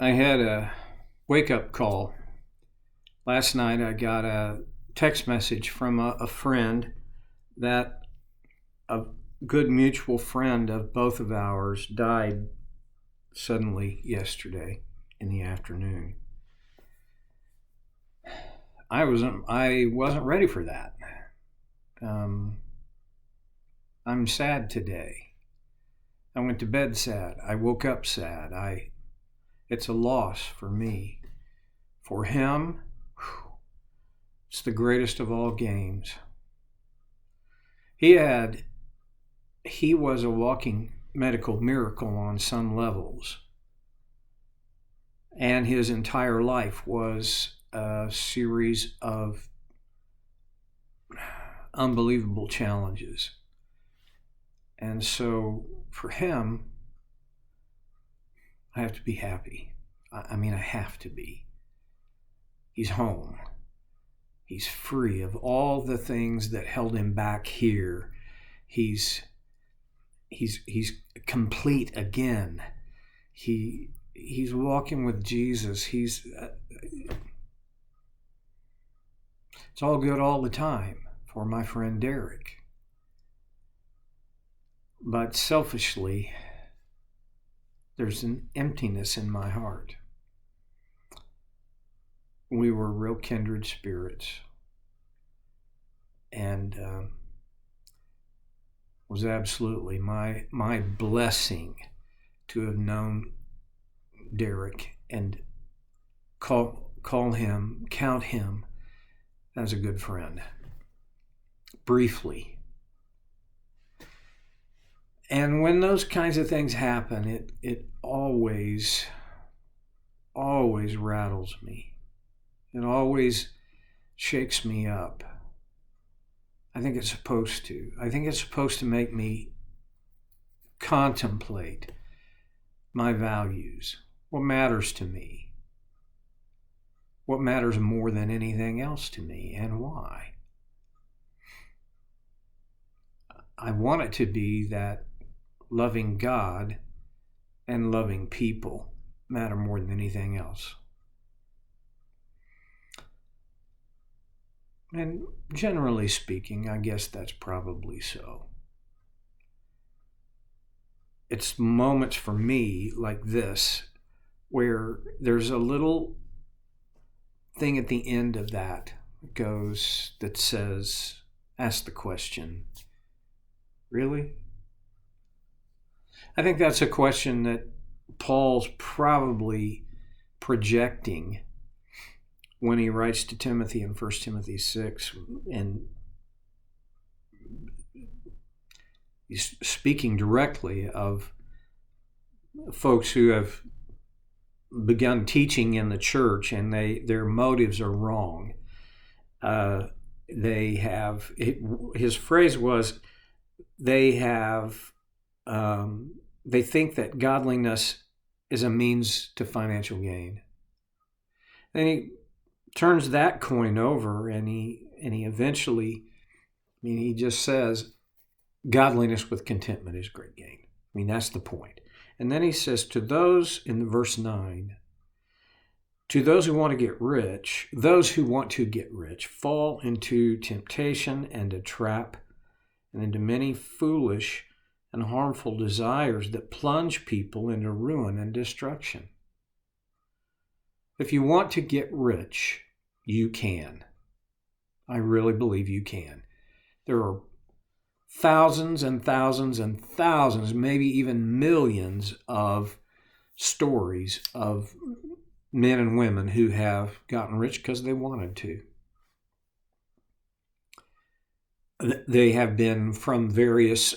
I had a wake-up call. Last night I got a text message from a friend that a good mutual friend of both of ours died suddenly yesterday in the afternoon. I wasn't ready for that. Um, I'm sad today. I went to bed sad. I woke up sad. It's a loss for me. For him, it's the greatest of all games. He was a walking medical miracle on some levels, and his entire life was a series of unbelievable challenges. And so for him, I have to be happy. I have to be. He's home. He's free of all the things that held him back here. He's complete again. He's walking with Jesus. It's all good all the time for my friend Derek. But selfishly, there's an emptiness in my heart. We were real kindred spirits, and was absolutely my blessing to have known Derek and count him as a good friend. Briefly. And when those kinds of things happen, it always rattles me. It always shakes me up. I think it's supposed to. I think it's supposed to make me contemplate my values, what matters to me, what matters more than anything else to me, and why. I want it to be that loving God and loving people matter more than anything else. And generally speaking, I guess that's probably so. It's moments for me like this where there's a little thing at the end of that ask the question, really? I think that's a question that Paul's probably projecting when he writes to Timothy in 1 Timothy 6, and he's speaking directly of folks who have begun teaching in the church and their motives are wrong. His phrase was, they think that godliness is a means to financial gain. Then he turns that coin over and he eventually, he just says, godliness with contentment is great gain. That's the point. And then he says, to those, in verse 9, to those who want to get rich, fall into temptation and a trap, and into many foolish and harmful desires that plunge people into ruin and destruction. If you want to get rich, you can. I really believe you can. There are thousands and thousands and thousands, maybe even millions of stories of men and women who have gotten rich because they wanted to. They have been from various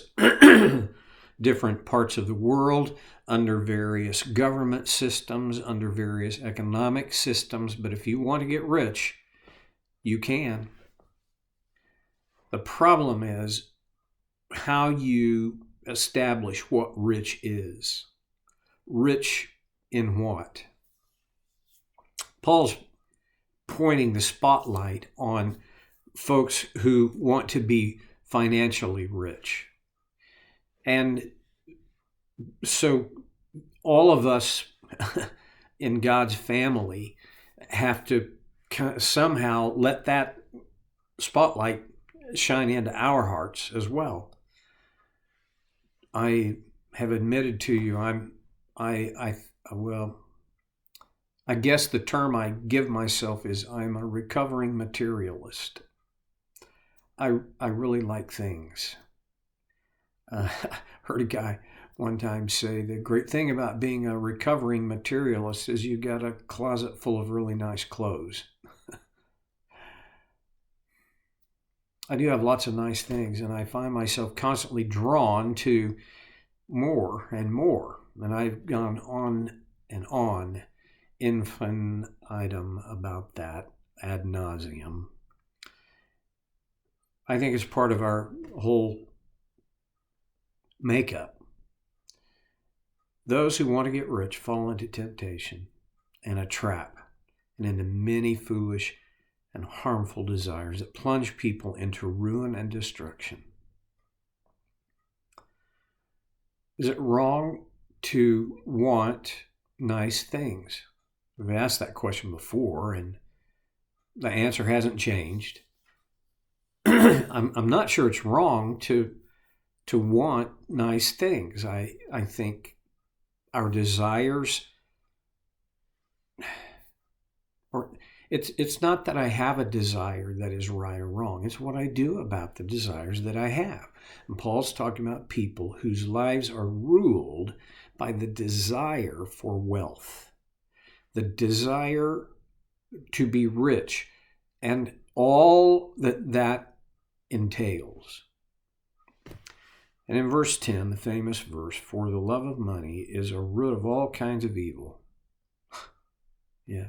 different parts of the world, under various government systems, under various economic systems. But if you want to get rich, you can. The problem is how you establish what rich is. Rich in what? Paul's pointing the spotlight on folks who want to be financially rich. And so all of us in God's family have to somehow let that spotlight shine into our hearts as well. I have admitted to you, I guess the term I give myself is I'm a recovering materialist. I really like things. I heard a guy one time say the great thing about being a recovering materialist is you got a closet full of really nice clothes. I do have lots of nice things, and I find myself constantly drawn to more and more. And I've gone on and on infinitum about that ad nauseum. I think it's part of our whole makeup. Those who want to get rich fall into temptation and a trap and into many foolish and harmful desires that plunge people into ruin and destruction. Is it wrong to want nice things? We've asked that question before, and the answer hasn't changed. I'm not sure it's wrong to want nice things. I think our desires, or it's not that I have a desire that is right or wrong. It's what I do about the desires that I have. And Paul's talking about people whose lives are ruled by the desire for wealth, the desire to be rich, and all that entails. And in verse 10, the famous verse, for the love of money is a root of all kinds of evil. Yeah.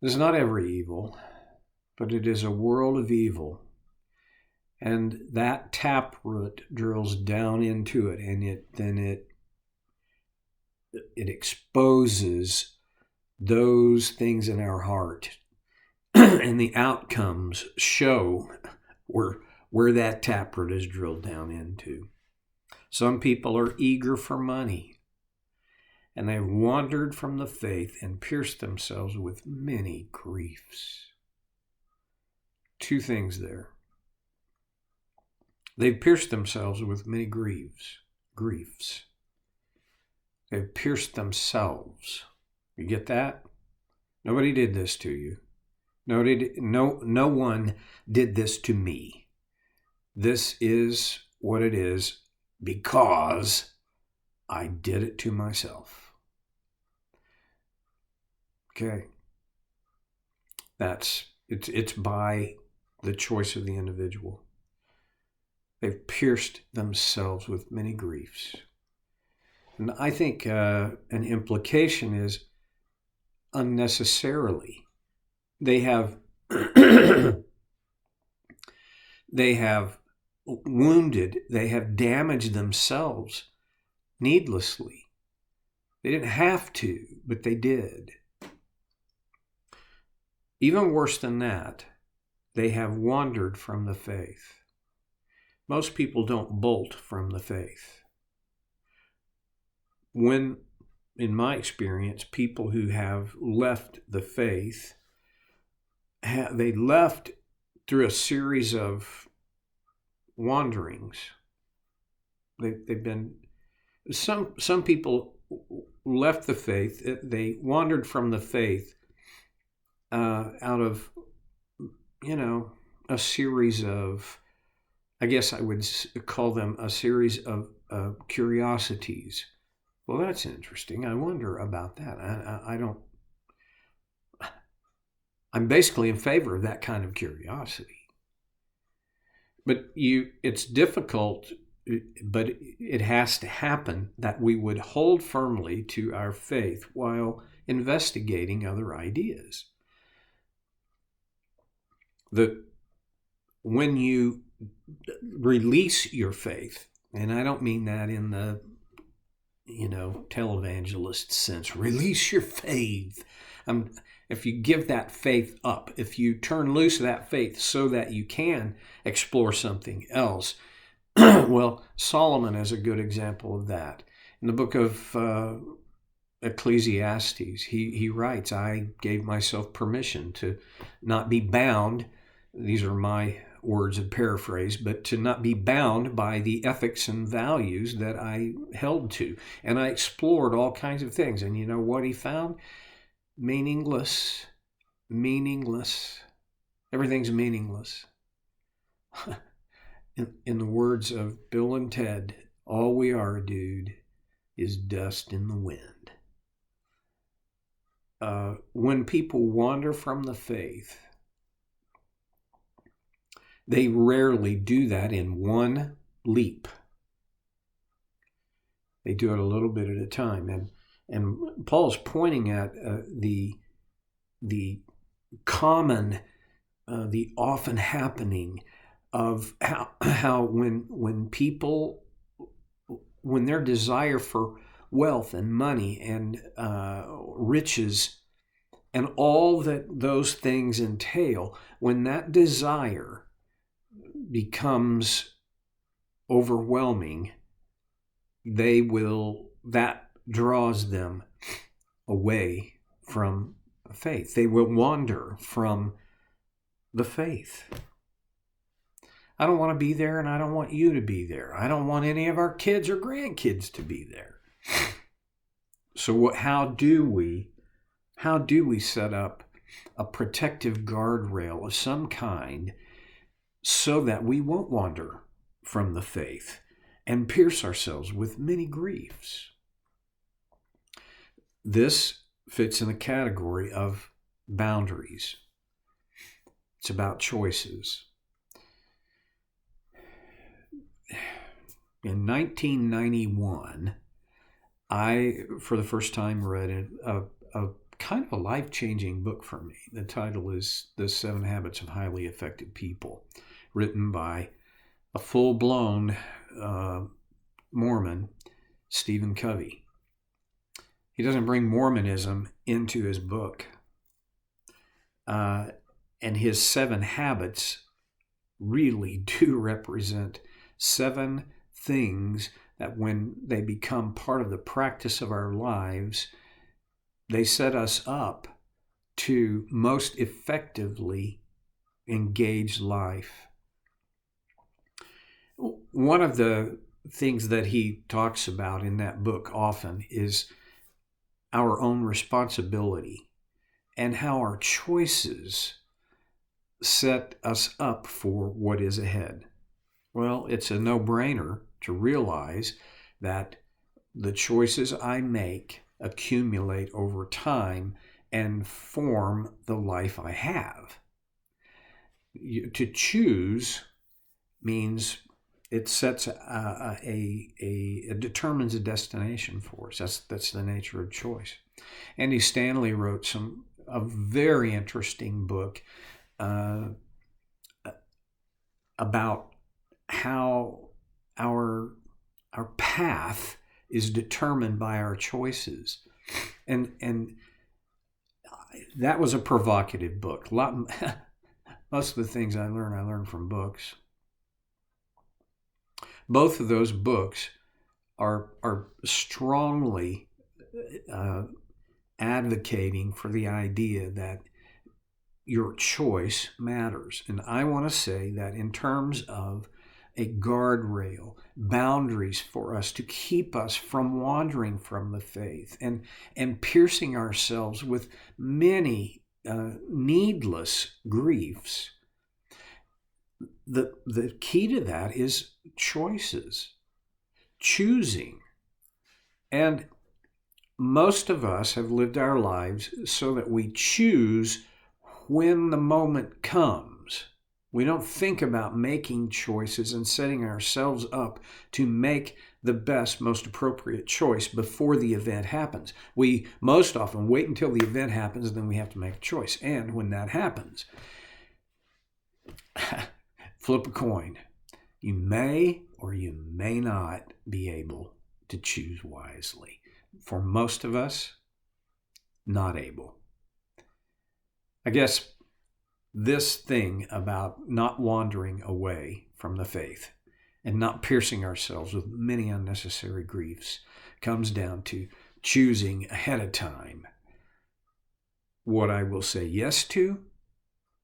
It's not every evil, but it is a world of evil. And that taproot drills down into it, and it exposes those things in our heart. And the outcomes show where that taproot is drilled down into. Some people are eager for money, and they've wandered from the faith and pierced themselves with many griefs. Two things there. They've pierced themselves with many griefs. They've pierced themselves. You get that? Nobody did this to you. No one did this to me. This is what it is because I did it to myself. Okay. It's by the choice of the individual. They've pierced themselves with many griefs. And I think an implication is unnecessarily. They have wounded, they have damaged themselves needlessly. They didn't have to, but they did. Even worse than that, they have wandered from the faith. Most people don't bolt from the faith. When, in my experience, people who have left the faith, they left through a series of wanderings. They've been, some people left the faith, they wandered from the faith out of, a series of, I guess I would call them a series of curiosities. Well, that's interesting. I wonder about that. I'm basically in favor of that kind of curiosity. But it's difficult, but it has to happen that we would hold firmly to our faith while investigating other ideas. When you release your faith, and I don't mean that in the, televangelist sense, release your faith. If you give that faith up, if you turn loose that faith so that you can explore something else, well, Solomon is a good example of that. In the book of Ecclesiastes, he writes, I gave myself permission to not be bound. These are my words of paraphrase, but to not be bound by the ethics and values that I held to. And I explored all kinds of things. And you know what he found? Meaningless. Everything's meaningless. In the words of Bill and Ted, all we are, dude, is dust in the wind. When people wander from the faith, they rarely do that in one leap. They do it a little bit at a time. And Paul's pointing at the common, the often happening of how when people, when their desire for wealth and money and riches and all that those things entail, when that desire becomes overwhelming, that draws them away from faith. They will wander from the faith. I don't want to be there, and I don't want you to be there. I don't want any of our kids or grandkids to be there. So how do we set up a protective guardrail of some kind so that we won't wander from the faith and pierce ourselves with many griefs? This fits in the category of boundaries. It's about choices. In 1991, I, for the first time, read a kind of a life-changing book for me. The title is The 7 Habits of Highly Effective People, written by a full-blown Mormon, Stephen Covey. He doesn't bring Mormonism into his book. And his 7 habits really do represent 7 things that when they become part of the practice of our lives, they set us up to most effectively engage life. One of the things that he talks about in that book often is our own responsibility and how our choices set us up for what is ahead. Well, it's a no-brainer to realize that the choices I make accumulate over time and form the life I have. To choose means it sets it determines a destination for us. That's the nature of choice. Andy Stanley wrote a very interesting book about how our path is determined by our choices, and that was a provocative book. Most of the things I learned from books. Both of those books are strongly advocating for the idea that your choice matters. And I want to say that in terms of a guardrail, boundaries for us to keep us from wandering from the faith and piercing ourselves with many needless griefs. The key to that is choices, choosing. And most of us have lived our lives so that we choose when the moment comes. We don't think about making choices and setting ourselves up to make the best, most appropriate choice before the event happens. We most often wait until the event happens, and then we have to make a choice. And when that happens, flip a coin. You may or you may not be able to choose wisely. For most of us, not able. I guess this thing about not wandering away from the faith and not piercing ourselves with many unnecessary griefs comes down to choosing ahead of time what I will say yes to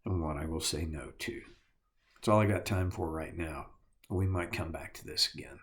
and what I will say no to. That's all I got time for right now. We might come back to this again.